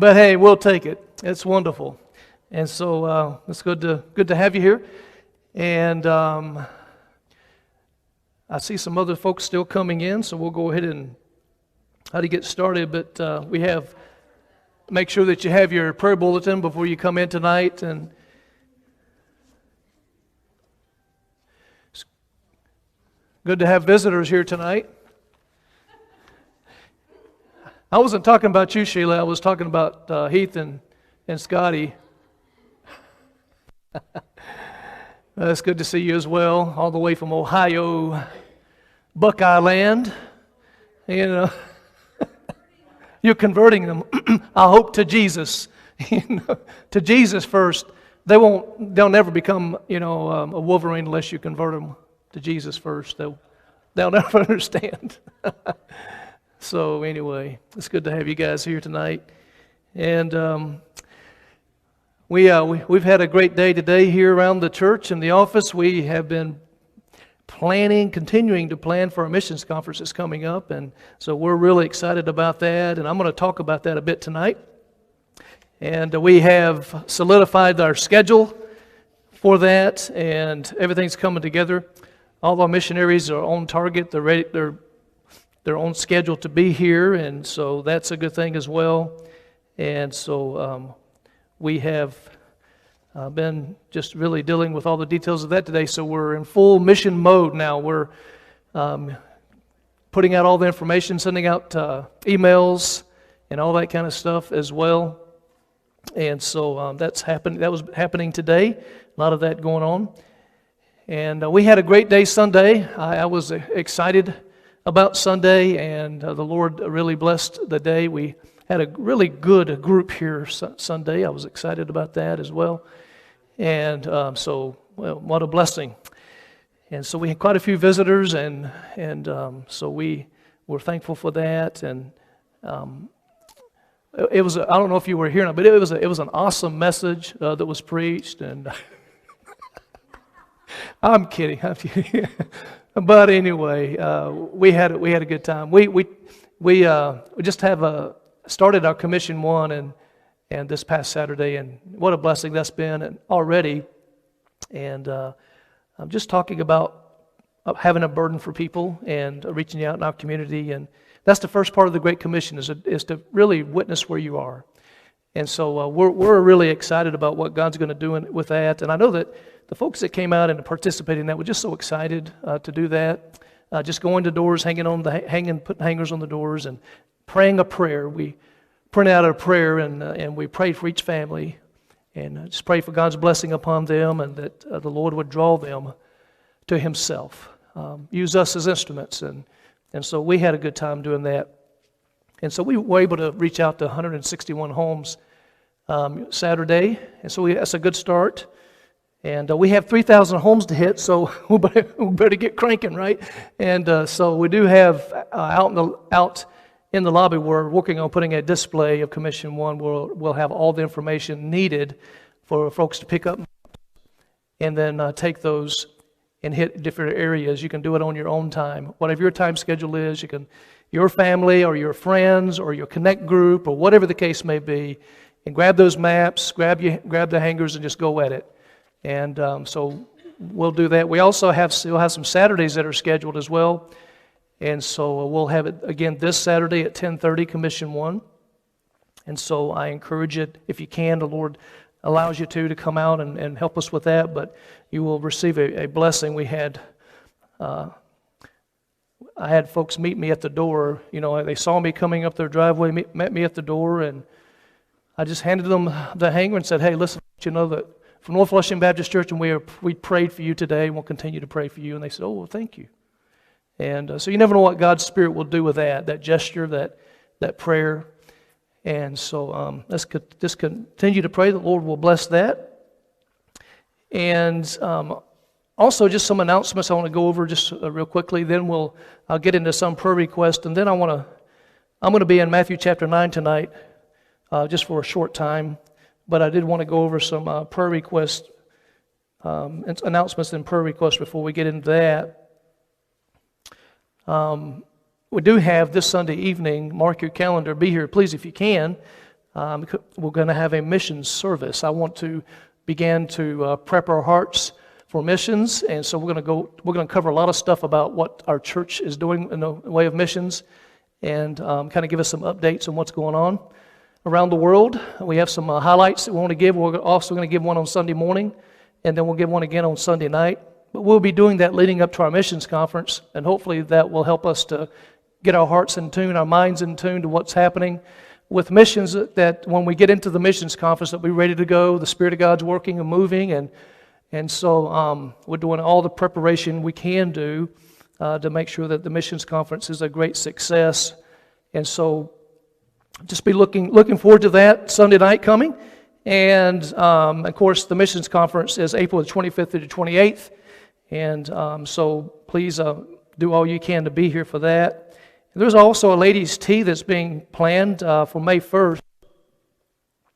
But hey, we'll take it. It's wonderful. And so it's good to have you here. And I see some other folks still coming in, so we'll go ahead and how to get started. But make sure that you have your prayer bulletin before you come in tonight. And it's good to have visitors here tonight. I wasn't talking about you, Sheila. I was talking about Heath and Scotty. It's good to see you as well, all the way from Ohio, Buckeye land. You know, you're converting them. I hope to Jesus. To Jesus first. They'll never become, a Wolverine unless you convert them to Jesus first. They'll never understand. So anyway, it's good to have you guys here tonight, and we've had a great day today here around the church and the office. We have been continuing to plan for our missions conference that's coming up, and so we're really excited about that. And I'm going to talk about that a bit tonight. And we have solidified our schedule for that, and everything's coming together. All our missionaries are on target. They're ready. They're on schedule to be here, and so that's a good thing as well. And so we have been just really dealing with all the details of that today. So we're in full mission mode now. We're putting out all the information, sending out emails and all that kind of stuff as well. And so that's happened. That was happening today. A lot of that going on. And we had a great day Sunday. I was excited about Sunday, and the Lord really blessed the day. We had a really good group here Sunday. I was excited about that as well. And what a blessing. And so we had quite a few visitors, and so we were thankful for that. And it was, I don't know if you were here or not, but it was an awesome message that was preached. And I'm kidding. But anyway, we had a good time. We just started our Commission 1 and this past Saturday, and what a blessing that's been already. And I'm just talking about having a burden for people and reaching out in our community, and that's the first part of the Great Commission is to really witness where you are. And so we're really excited about what God's going to do with that. And I know that the folks that came out and participated in that were just so excited to do that. Just going to doors, putting hangers on the doors, and praying a prayer. We printed out a prayer, and we prayed for each family, and just pray for God's blessing upon them, and that the Lord would draw them to Himself. Use us as instruments, and so we had a good time doing that. And so we were able to reach out to 161 homes Saturday, and so that's a good start. And we have 3,000 homes to hit, so we better get cranking, right? And so we do have out in the lobby, we're working on putting a display of Commission 1. We'll have all the information needed for folks to pick up and then take those and hit different areas. You can do it on your own time. Whatever your time schedule is, your family or your friends or your connect group or whatever the case may be, and grab those maps, grab the hangers, and just go at it. And so we'll do that. We also still have some Saturdays that are scheduled as well. And so we'll have it again this Saturday at 10:30, Commission 1. And so I encourage you, if you can, the Lord allows you to come out and help us with that. But you will receive a blessing. I had folks meet me at the door. They saw me coming up their driveway, met me at the door, and I just handed them the hanger and said, "Hey, listen, that from North Flushing Baptist Church, and we prayed for you today, and we'll continue to pray for you." And they said, "Oh, well, thank you." And so you never know what God's Spirit will do with that gesture, that prayer. And so let's just continue to pray. The Lord will bless that. And also just some announcements I want to go over just real quickly. Then I'll get into some prayer requests, and then I'm going to be in Matthew chapter 9 tonight, just for a short time. But I did want to go over some prayer requests, announcements and prayer requests before we get into that. We do have this Sunday evening, mark your calendar, be here please if you can. we're going to have a missions service. I want to begin to prep our hearts for missions, and so we're going to cover a lot of stuff about what our church is doing in the way of missions, and kind of give us some updates on what's going on around the world. We have some highlights that we want to give. We're also going to give one on Sunday morning, and then we'll give one again on Sunday night. But we'll be doing that leading up to our missions conference, and hopefully that will help us to get our hearts in tune, our minds in tune to what's happening with missions, that when we get into the missions conference, that we're ready to go. The Spirit of God's working and moving, and so we're doing all the preparation we can do to make sure that the missions conference is a great success. And so just be looking forward to that Sunday night coming. And of course, the missions conference is April the 25th through the 28th. And so please do all you can to be here for that. There's also a ladies' tea that's being planned for May 1st,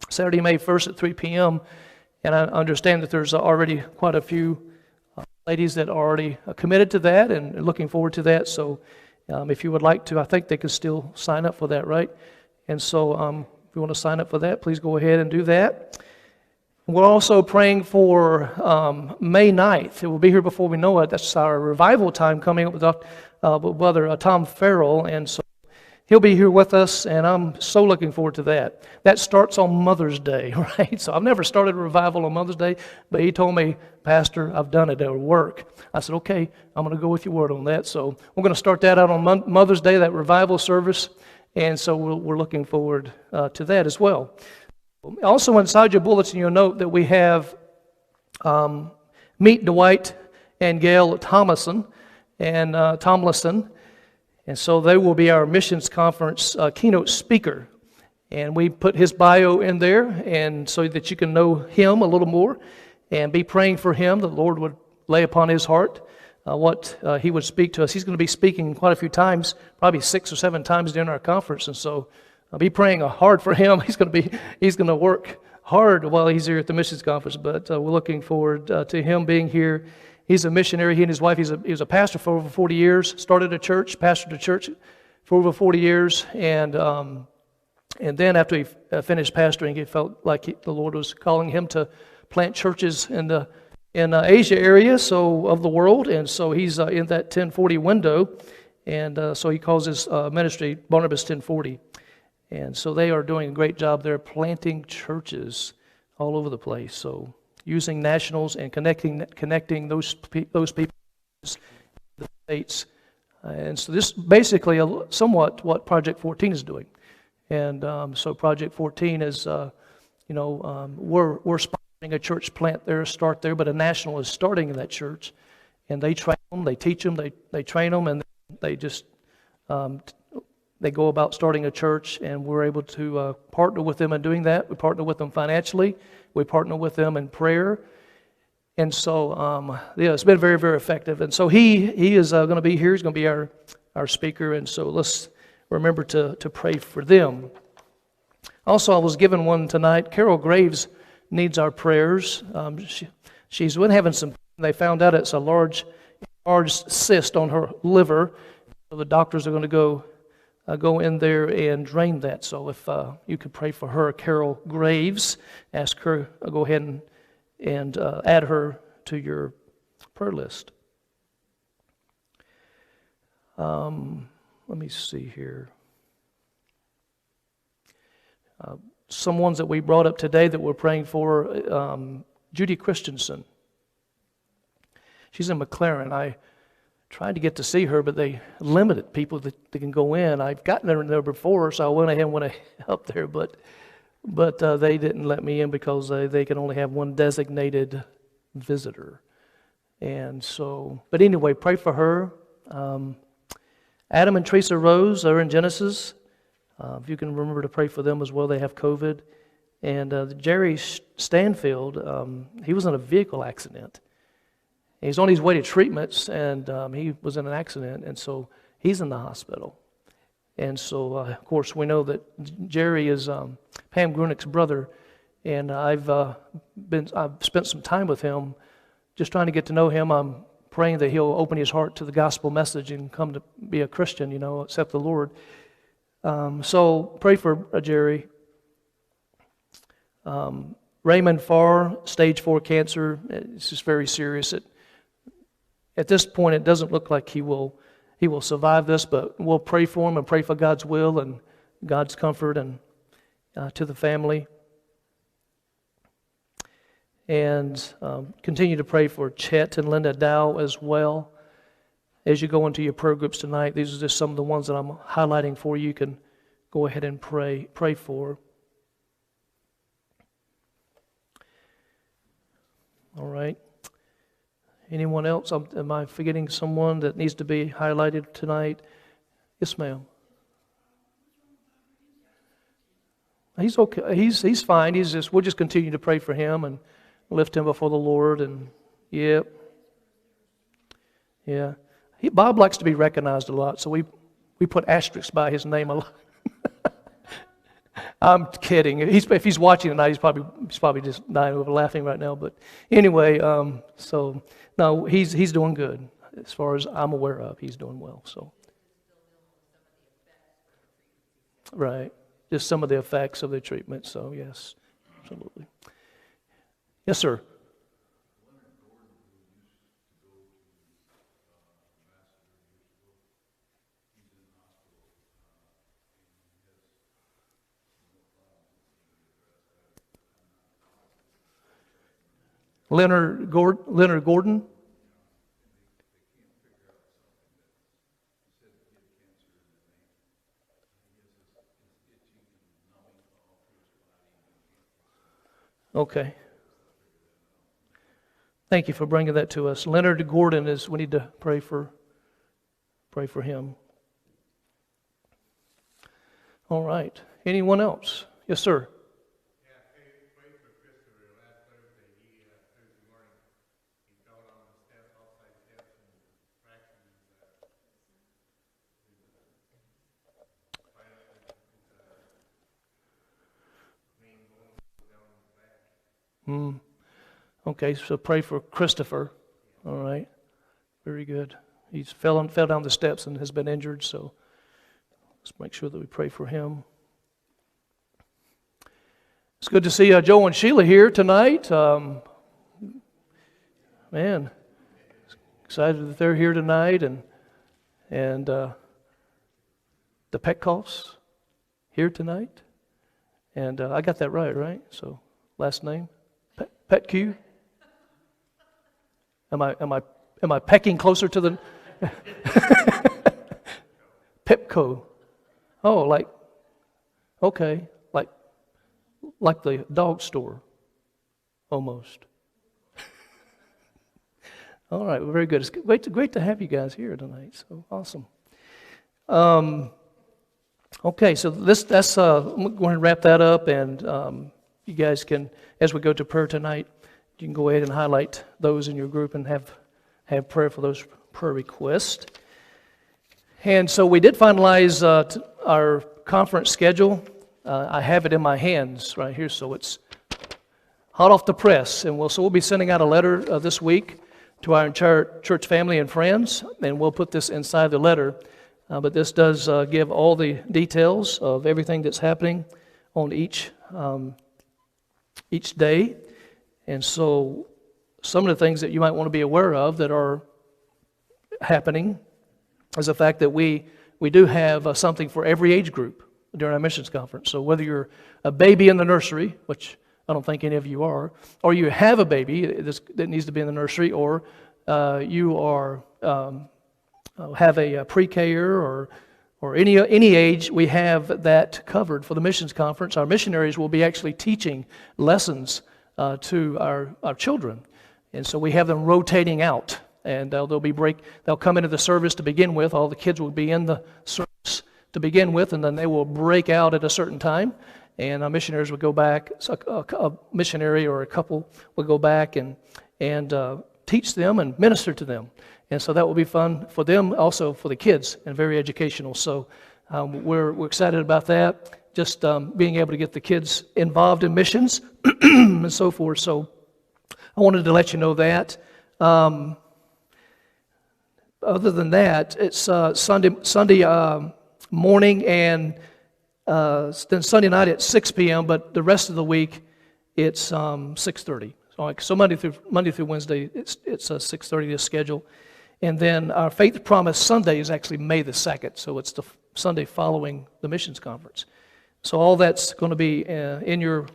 Saturday, May 1st at 3 p.m. And I understand that there's already quite a few ladies that are already committed to that and looking forward to that. So if you would like to, I think they can still sign up for that, right? And so if you want to sign up for that, please go ahead and do that. We're also praying for May 9th. It will be here before we know it. That's our revival time coming up with Brother Tom Farrell, and so he'll be here with us, and I'm so looking forward to that. That starts on Mother's Day, right? So I've never started a revival on Mother's Day, but he told me, Pastor, I've done it. It'll work. I said, okay, I'm going to go with your word on that. So we're going to start that out on Mother's Day, that revival service, and so we're looking forward to that as well. Also inside your bulletin, you'll note that we have Meet Dwight and Gail Tomlinson, and so they will be our missions conference keynote speaker. And we put his bio in there, and so that you can know him a little more and be praying for him. The Lord would lay upon his heart what he would speak to us. He's going to be speaking quite a few times, probably 6 or 7 times during our conference, and so I'll be praying hard for him. He's going to work hard while he's here at the missions conference, but we're looking forward to him being here. He's a missionary. He and his wife, he was a pastor for over 40 years, started a church, pastored a church for over 40 years, and then after he finished pastoring, he felt like the Lord was calling him to plant churches in the Asia area of the world, and so he's in that 1040 window, and so he calls his ministry Barnabas 1040. And so they are doing a great job there planting churches all over the place. So using nationals and connecting those people in the States. And so this is basically somewhat what Project 14 is doing. And so Project 14 is, we're sponsoring a church plant there, start there, but a national is starting in that church. And they train them, they teach them, they train them, and they just... They go about starting a church, and we're able to partner with them in doing that. We partner with them financially. We partner with them in prayer. And so, it's been very, very effective. And so he is going to be here. He's going to be our speaker. And so let's remember to pray for them. Also, I was given one tonight. Carol Graves needs our prayers. She's been having some... They found out it's a large cyst on her liver. So the doctors are going to go in there and drain that. So if you could pray for her, Carol Graves, ask her, go ahead and add her to your prayer list. Let me see here. Some ones that we brought up today that we're praying for, Judy Christensen. She's in McLaren. I tried to get to see her, but they limited people that can go in. I've gotten there before, so I went ahead and went up there, but they didn't let me in because they can only have one designated visitor. And so, but anyway, pray for her. Adam and Teresa Rose are in Genesis. If you can remember to pray for them as well, they have COVID. And Jerry Stanfield, he was in a vehicle accident. He's on his way to treatments, and he was in an accident, and so he's in the hospital. And so, of course, we know that Jerry is Pam Grunick's brother, and I've spent some time with him, just trying to get to know him. I'm praying that he'll open his heart to the gospel message and come to be a Christian, accept the Lord. So pray for Jerry. Raymond Farr, stage 4 cancer. It's just very serious. At this point, it doesn't look like he will survive this, but we'll pray for him and pray for God's will and God's comfort and to the family. And continue to pray for Chet and Linda Dow as well. As you go into your prayer groups tonight, these are just some of the ones that I'm highlighting for you. You can go ahead and pray for. All right. Anyone else? Am I forgetting someone that needs to be highlighted tonight? Yes, ma'am. He's okay. He's fine. We'll just continue to pray for him and lift him before the Lord. And yeah. Bob likes to be recognized a lot, so we put asterisks by his name a lot. I'm kidding. If he's watching tonight, he's probably just dying over laughing right now. But anyway, so no, he's doing good as far as I'm aware of. He's doing well. So right, just some of the effects of the treatment. So yes, absolutely. Yes, sir. Leonard Gordon. Okay. Thank you for bringing that to us. Leonard Gordon we need to pray for him. All right. Anyone else? Yes, sir. Okay, so pray for Christopher. All right, very good. He's fell down the steps and has been injured, so let's make sure that we pray for him. It's good to see Joe and Sheila here tonight. Man, excited that they're here tonight, and the Petkoffs here tonight, and I got that right? So last name. Petq? Am I pecking closer to the Pepco? Oh, okay, like the dog store, almost. All right, well, very good. It's great to have you guys here tonight. So awesome. Okay, so that's I'm going to wrap that up, and you guys can, as we go to prayer tonight, you can go ahead and highlight those in your group and have prayer for those prayer requests. And so we did finalize our conference schedule. I have it in my hands right here, so it's hot off the press. And we'll be sending out a letter this week to our entire church family and friends, and we'll put this inside the letter. But this does give all the details of everything that's happening on each day. And so some of the things that you might want to be aware of that are happening is the fact that we do have something for every age group during our missions conference. So whether you're a baby in the nursery, which I don't think any of you are, or you have a baby that needs to be in the nursery, or you are have a pre-K or any age, we have that covered for the missions conference. Our missionaries will be actually teaching lessons to our children, and so we have them rotating out, and they'll come into the service to begin with. All the kids will be in the service to begin with, and then they will break out at a certain time, and our missionaries will go back. So a missionary or a couple will go back and teach them and minister to them. And so that will be fun for them, also for the kids, and very educational. So we're excited about that, just being able to get the kids involved in missions and so forth. So I wanted to let you know that. Other than that, it's Sunday morning and then Sunday night at 6 p.m., but the rest of the week it's 6:30. So Monday through Wednesday, it's 6:30 the schedule. And then our Faith Promise Sunday is actually May the 2nd, so it's the Sunday following the missions conference. So all that's going to be in your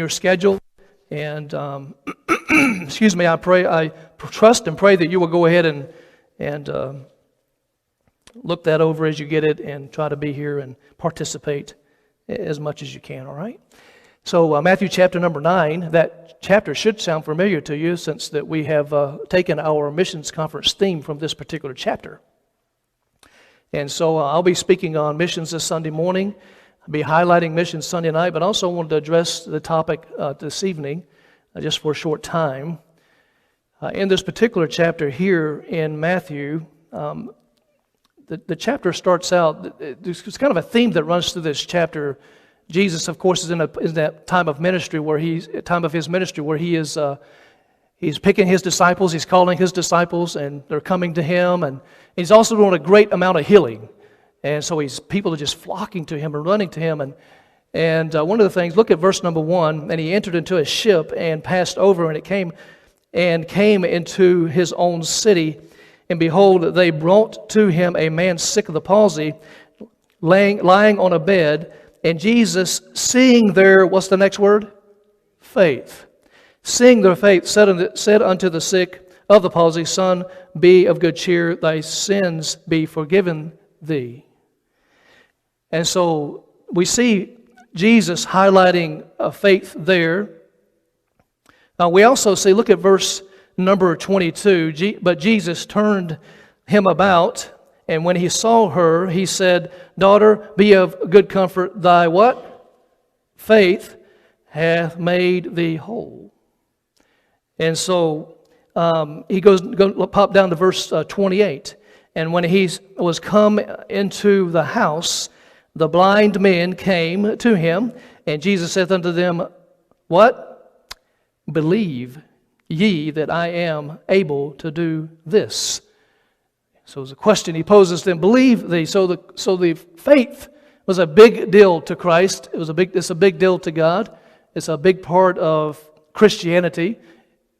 schedule. And excuse me, I trust and pray that you will go ahead and look that over as you get it and try to be here and participate as much as you can, all right? So Matthew chapter number 9, that chapter should sound familiar to you since that we have taken our missions conference theme from this particular chapter. And so I'll be speaking on missions this Sunday morning. I'll be highlighting missions Sunday night, but also wanted to address the topic this evening just for a short time. In this particular chapter here in Matthew, the chapter starts out, there's kind of a theme that runs through this chapter. Jesus, of course, is in that time of ministry where he's picking his disciples, he's calling his disciples, and they're coming to him, and he's also doing a great amount of healing, and so people are just flocking to him and running to him, and one of the things, look at verse number 1, and he entered into a ship and passed over, and came into his own city, and behold, they brought to him a man sick of the palsy, lying on a bed. And Jesus, seeing their, what's the next word? Faith. Seeing their faith, said unto the sick of the palsy, Son, be of good cheer, thy sins be forgiven thee. And so we see Jesus highlighting faith there. Now we also see, look at verse number 22, but Jesus turned him about, and when he saw her, he said, Daughter, be of good comfort, thy what? Faith hath made thee whole. And so he goes pop down to verse 28. And when he was come into the house, the blind men came to him, and Jesus saith unto them, What? Believe ye that I am able to do this? So it's a question he poses to them. Believe thee. So the faith was a big deal to Christ. It's a big deal to God. It's a big part of Christianity.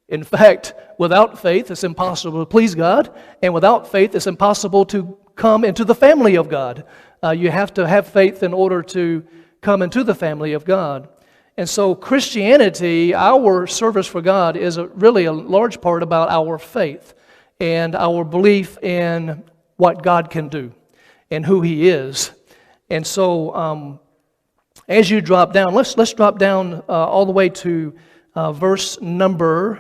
In fact, without faith, it's impossible to please God. And without faith, it's impossible to come into the family of God. You have to have faith in order to come into the family of God. And so Christianity, our service for God, is really a large part about our faith and our belief in what God can do and who He is. And so as you drop down, let's drop down all the way to verse number,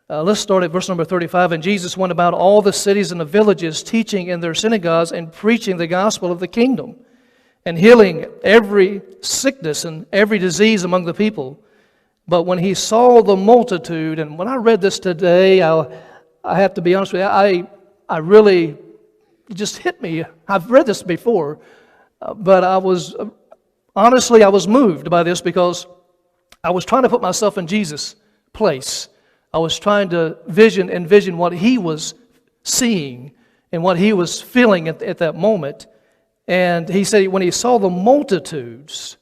let's start at verse number 35. And Jesus went about all the cities and the villages, teaching in their synagogues and preaching the gospel of the kingdom, and healing every sickness and every disease among the people. But when he saw the multitude, and when I read this today, I have to be honest with you, I really, it just hit me. I've read this before, but I was moved by this because I was trying to put myself in Jesus' place. I was trying to envision what he was seeing and what he was feeling at that moment. And he said when he saw the multitudes,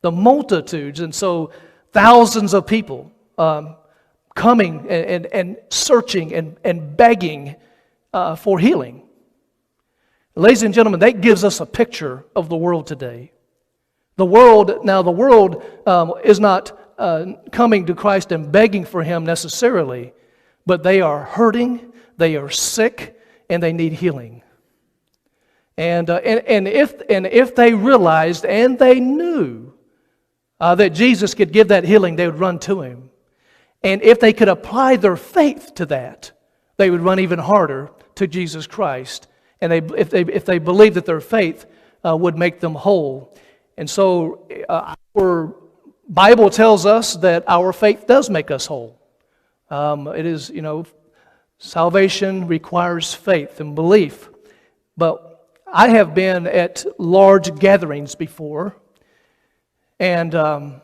and so thousands of people coming and searching and begging for healing. Ladies and gentlemen, that gives us a picture of the world today. The world is not coming to Christ and begging for Him necessarily, but they are hurting, they are sick, and they need healing. And if they realized and they knew that Jesus could give that healing, they would run to Him. And if they could apply their faith to that, they would run even harder to Jesus Christ. And if they believed that their faith would make them whole. And so our Bible tells us that our faith does make us whole. It is, salvation requires faith and belief. But I have been at large gatherings before, and I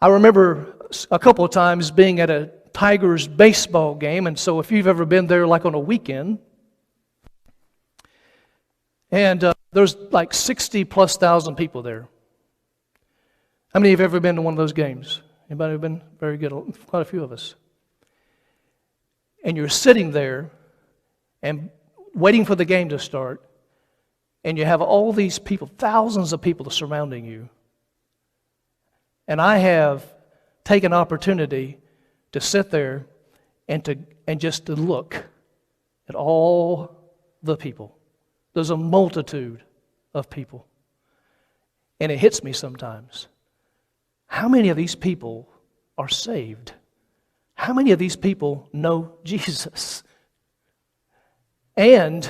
remember a couple of times being at a Tigers baseball game, and so if you've ever been there like on a weekend, and there's like 60,000+ people there. How many have ever been to one of those games? Anybody have been? Very good. Quite a few of us. And you're sitting there and waiting for the game to start, and you have all these people, thousands of people surrounding you. And I have taken opportunity to sit there and just to look at all the people. There's a multitude of people. And it hits me sometimes. How many of these people are saved? How many of these people know Jesus? And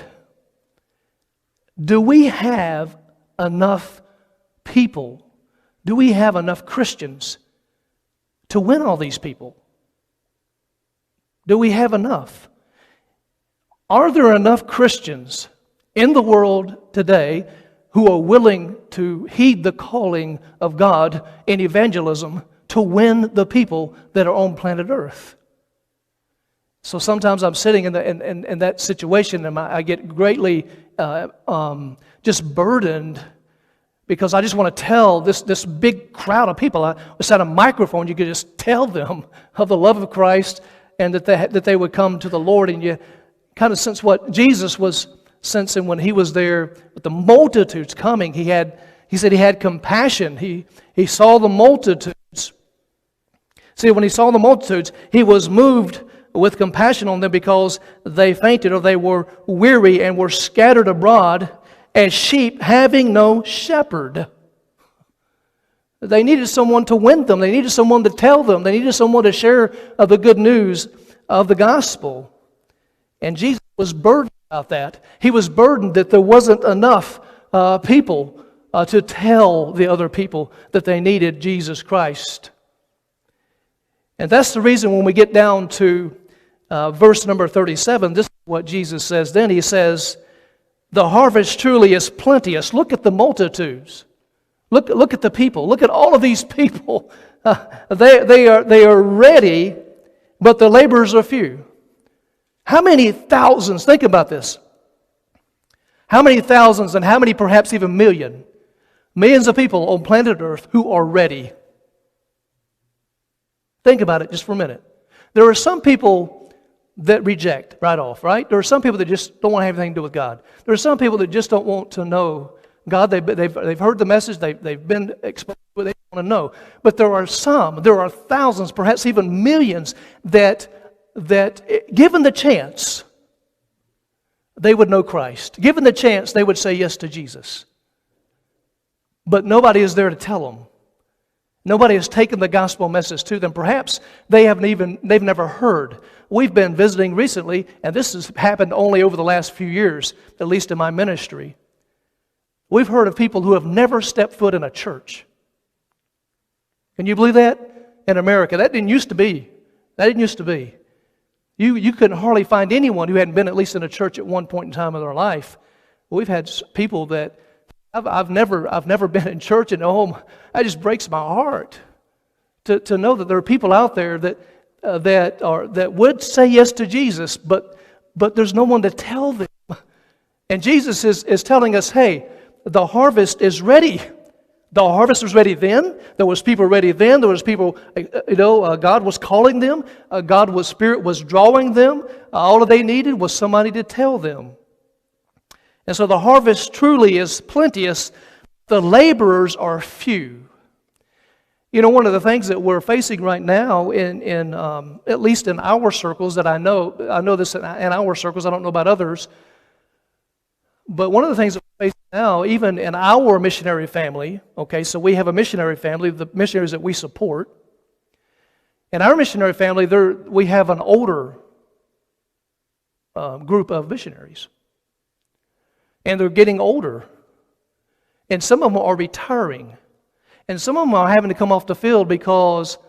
do we have enough people? Do we have enough Christians to win all these people? Do we have enough? Are there enough Christians in the world today who are willing to heed the calling of God in evangelism to win the people that are on planet Earth? So sometimes I'm sitting in that situation and I get greatly just burdened because I just want to tell this big crowd of people. I was at a microphone, you could just tell them of the love of Christ and that they would come to the Lord. And you kind of sense what Jesus was sensing when he was there with the multitudes coming. He said he had compassion. He saw the multitudes. See, when he saw the multitudes, he was moved with compassion on them because they fainted or they were weary and were scattered abroad as sheep having no shepherd. They needed someone to win them. They needed someone to tell them. They needed someone to share the good news of the gospel. And Jesus was burdened about that. He was burdened that there wasn't enough people to tell the other people that they needed Jesus Christ. And that's the reason when we get down to verse number 37, this is what Jesus says then. He says, the harvest truly is plenteous. Look at the multitudes. Look at the people. Look at all of these people. They are ready, but the laborers are few. How many thousands, think about this. How many thousands and how many perhaps even millions of people on planet Earth who are ready? Think about it just for a minute. There are some people that reject right off, right? There are some people that just don't want to have anything to do with God. There are some people that just don't want to know God. They've heard the message. They've been exposed to it. They want to know. But there are thousands, perhaps even millions that given the chance, they would know Christ. Given the chance, they would say yes to Jesus. But nobody is there to tell them. Nobody has taken the gospel message to them. Perhaps they've never heard. We've been visiting recently, and this has happened only over the last few years, at least in my ministry. We've heard of people who have never stepped foot in a church. Can you believe that? In America, that didn't used to be. You couldn't hardly find anyone who hadn't been at least in a church at one point in time of their life. We've had people that I've never been in church, and that just breaks my heart to know that there are people out there that would say yes to Jesus, but there's no one to tell them. And Jesus is telling us, hey, the harvest is ready. The harvest was ready then. There was people ready then. There was people, God was calling them. Spirit was drawing them. All that they needed was somebody to tell them. And so the harvest truly is plenteous. The laborers are few. You know, one of the things that we're facing right now in at least in our circles that I know this in our circles, I don't know about others, but one of the things that we're facing now, even in our missionary family, okay, so we have a missionary family, the missionaries that we support. In our missionary family, we have an older group of missionaries. And they're getting older. And some of them are retiring. And some of them are having to come off the field because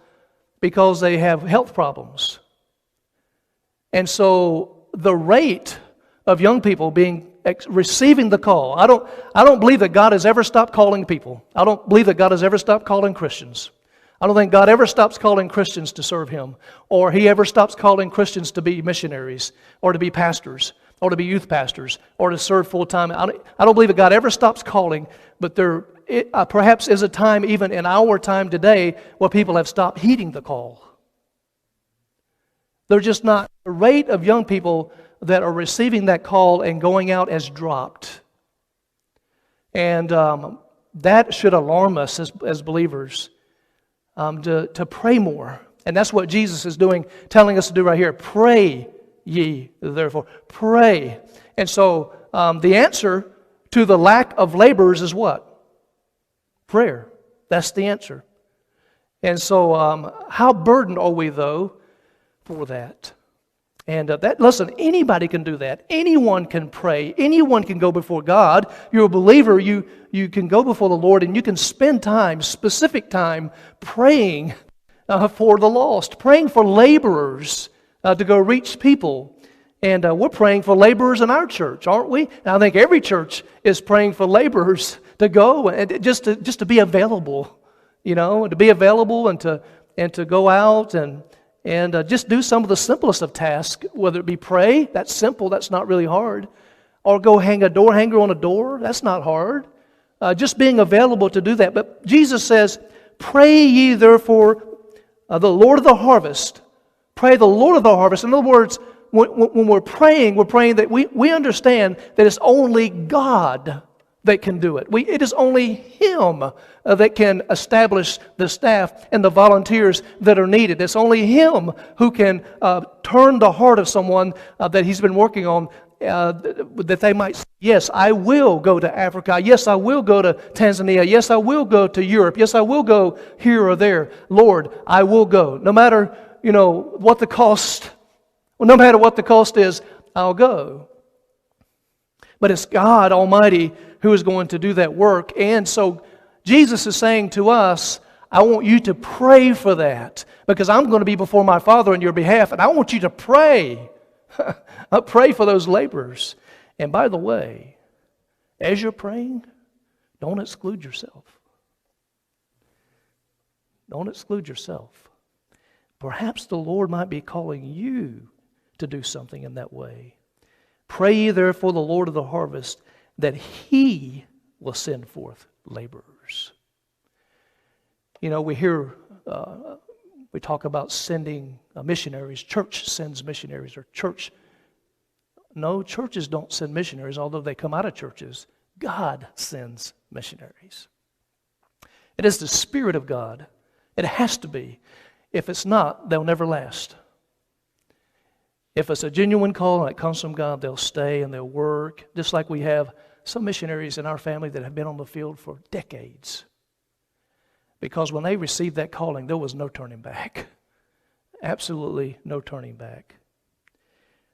they have health problems. And so the rate of young people receiving the call, I don't believe that God has ever stopped calling people. I don't believe that God has ever stopped calling Christians. I don't think God ever stops calling Christians to serve Him, or He ever stops calling Christians to be missionaries, or to be pastors, or to be youth pastors, or to serve full time. I don't believe that God ever stops calling, but there perhaps is a time, even in our time today, where people have stopped heeding the call. They're just not, the rate of young people that are receiving that call and going out has dropped. And that should alarm us as believers, to pray more. And that's what Jesus is doing, telling us to do right here. Pray ye, therefore. Pray. And so the answer to the lack of laborers is what? Prayer. That's the answer. And so how burdened are we, though, for that? And listen, anybody can do that. Anyone can pray. Anyone can go before God. You're a believer. You can go before the Lord and you can spend time, specific time, praying for the lost, praying for laborers to go reach people. And we're praying for laborers in our church, aren't we? And I think every church is praying for laborers to go and just to be available, to be available and to go out and just do some of the simplest of tasks, whether it be pray, that's simple, that's not really hard, or go hang a door hanger on a door, that's not hard. Just being available to do that. But Jesus says, pray ye therefore the Lord of the harvest. Pray the Lord of the harvest. In other words, when we're praying that we understand that it's only God that can do it. It is only Him that can establish the staff and the volunteers that are needed. It's only Him who can turn the heart of someone that He's been working on, that they might say, yes, I will go to Africa. Yes, I will go to Tanzania. Yes, I will go to Europe. Yes, I will go here or there. Lord, I will go. No matter, what the cost. Well, no matter what the cost is, I'll go. But it's God Almighty who is going to do that work. And so Jesus is saying to us, I want you to pray for that, because I'm going to be before my Father on your behalf, and I want you to pray. Pray for those laborers. And by the way, as you're praying, don't exclude yourself. Don't exclude yourself. Perhaps the Lord might be calling you to do something in that way. Pray ye therefore the Lord of the harvest, that He will send forth laborers. We talk about sending missionaries. Church sends missionaries, or churches don't send missionaries, although they come out of churches. God sends missionaries. It is the Spirit of God. It has to be. If it's not, they'll never last. If it's a genuine call and it comes from God, they'll stay and they'll work, just like we have some missionaries in our family that have been on the field for decades. Because when they received that calling, there was no turning back. Absolutely no turning back.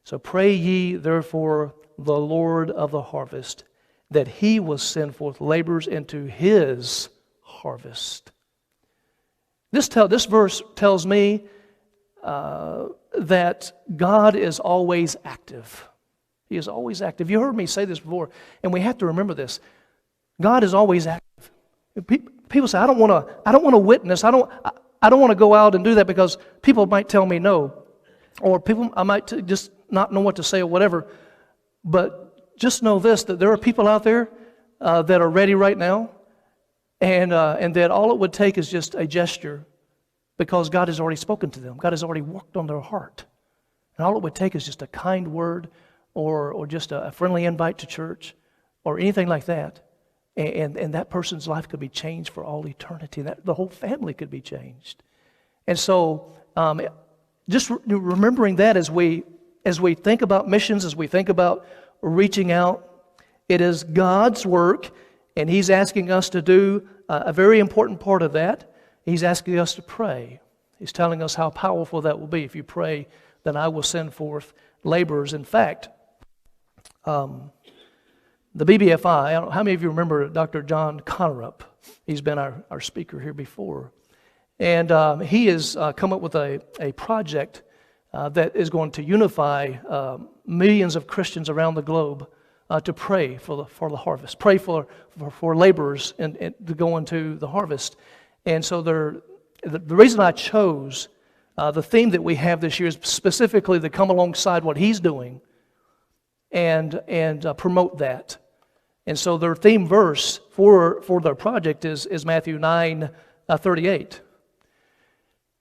So pray ye therefore the Lord of the harvest, that He will send forth laborers into His harvest. This verse tells me that God is always active. He is always active. You heard me say this before, and we have to remember this. God is always active. People say, I don't want to witness. I don't want to go out and do that because people might tell me no, or I might just not know what to say or whatever. But just know this: that there are people out there that are ready right now, and that all it would take is just a gesture, because God has already spoken to them. God has already worked on their heart, and all it would take is just a kind word, or just a friendly invite to church, or anything like that. And that person's life could be changed for all eternity. The whole family could be changed. And so, just remembering that as we think about missions, as we think about reaching out, it is God's work, and He's asking us to do a very important part of that. He's asking us to pray. He's telling us how powerful that will be. If you pray, then I will send forth laborers. In fact, the BBFI, I don't know, how many of you remember Dr. John Connerup? He's been our speaker here before. And he has come up with a project that is going to unify millions of Christians around the globe to pray for the harvest, pray for laborers and to go into the harvest. And so the reason I chose the theme that we have this year is specifically to come alongside what he's doing and promote that. And so their theme verse for their project is Matthew 9:38.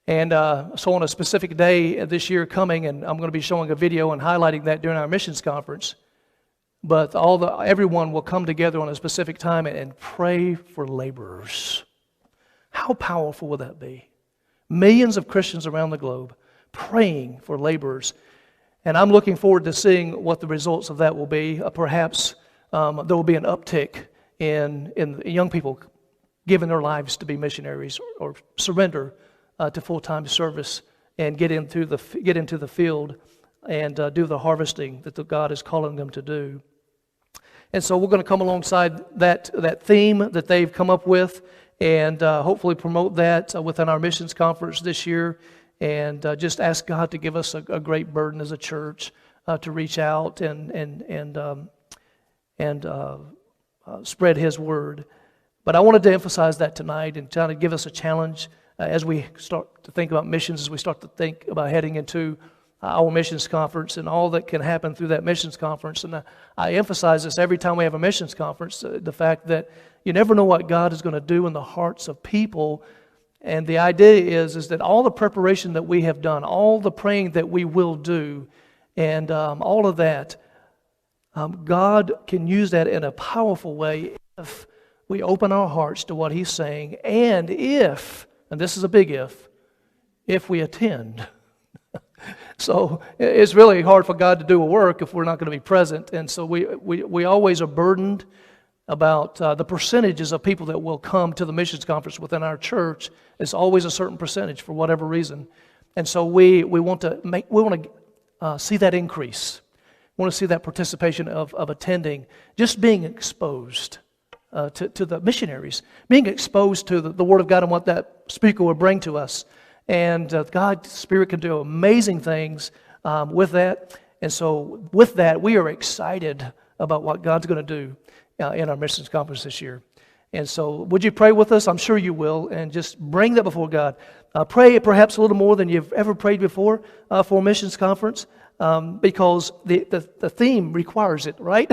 And so on a specific day this year coming, and I'm going to be showing a video and highlighting that during our missions conference, but everyone will come together on a specific time and pray for laborers. How powerful would that be? Millions of Christians around the globe praying for laborers. And I'm looking forward to seeing what the results of that will be. Perhaps there will be an uptick in young people giving their lives to be missionaries or surrender to full-time service and get into the field and do the harvesting that God is calling them to do. And so we're going to come alongside that theme that they've come up with and hopefully promote that within our missions conference this year, and just ask God to give us a great burden as a church to reach out and spread His word. But I wanted to emphasize that tonight and try to give us a challenge as we start to think about missions, as we start to think about heading into our missions conference and all that can happen through that missions conference. And I emphasize this every time we have a missions conference, the fact that you never know what God is going to do in the hearts of people. And the idea is that all the preparation that we have done, all the praying that we will do, and all of that, God can use that in a powerful way if we open our hearts to what He's saying, and this is a big if we attend. So it's really hard for God to do a work if we're not going to be present. And so we always are burdened about the percentages of people that will come to the missions conference within our church. It's always a certain percentage for whatever reason. And so we want to see that increase. We want to see that participation of attending, just being exposed to the missionaries, being exposed to the Word of God and what that speaker will bring to us. And God's Spirit can do amazing things with that. And so with that, we are excited about what God's going to do in our missions conference this year. And so would you pray with us? I'm sure you will. And just bring that before God. Pray perhaps a little more than you've ever prayed before for a missions conference. Because the theme requires it, right?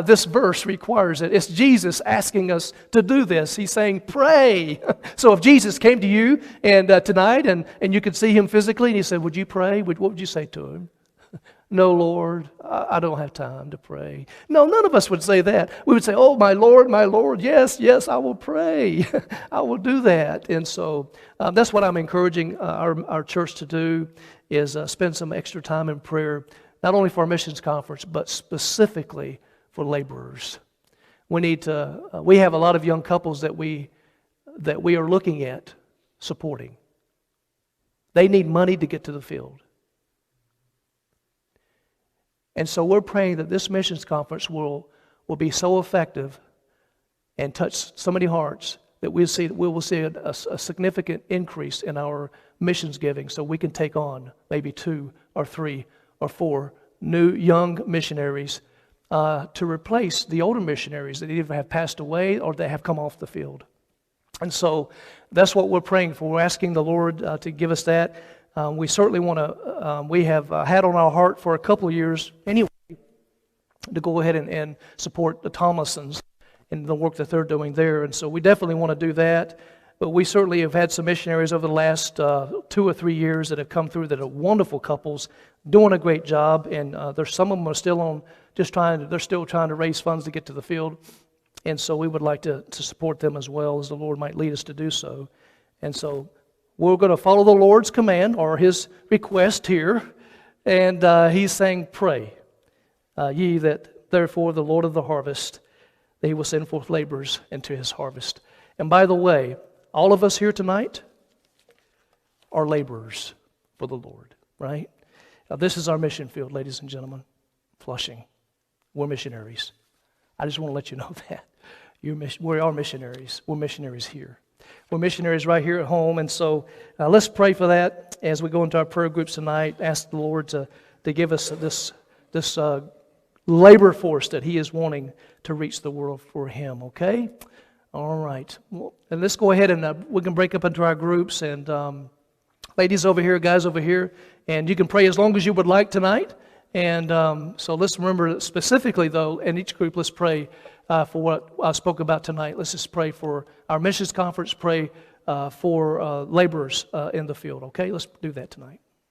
This verse requires it. It's Jesus asking us to do this. He's saying, pray. So if Jesus came to you and tonight and you could see Him physically and He said, would you pray? What would you say to Him? No, Lord, I don't have time to pray. No, none of us would say that. We would say, oh, my Lord, yes, I will pray. I will do that. And so that's what I'm encouraging our church to do, is spend some extra time in prayer, not only for our missions conference, but specifically for laborers. We have a lot of young couples that we are looking at supporting. They need money to get to the field. And so we're praying that this missions conference will be so effective and touch so many hearts that we will see a significant increase in our missions giving, so we can take on maybe 2 or 3 or 4 new young missionaries to replace the older missionaries that either have passed away or they have come off the field. And so that's what we're praying for. We're asking the Lord to give us that. We certainly want to, we have had on our heart for a couple of years anyway to go ahead and support the Thomasons and the work that they're doing there. And so we definitely want to do that. But we certainly have had some missionaries over the last 2 or 3 years that have come through that are wonderful couples, doing a great job. And there's some of them are still they're still trying to raise funds to get to the field. And so we would like to support them as well, as the Lord might lead us to do so. And so we're going to follow the Lord's command or His request here. And He's saying, pray, ye that therefore the Lord of the harvest, that He will send forth laborers into His harvest. And by the way, all of us here tonight are laborers for the Lord, right? Now, this is our mission field, ladies and gentlemen, Flushing. We're missionaries. I just want to let you know that. We are missionaries. We're missionaries here. We're missionaries right here at home, and so let's pray for that as we go into our prayer groups tonight. Ask the Lord to give us this labor force that He is wanting to reach the world for Him, okay? All right. Well, and let's go ahead and we can break up into our groups, and ladies over here, guys over here, and you can pray as long as you would like tonight. And so let's remember specifically, though, in each group, let's pray for what I spoke about tonight. Let's just pray for our missions conference, pray for laborers in the field. Okay, let's do that tonight.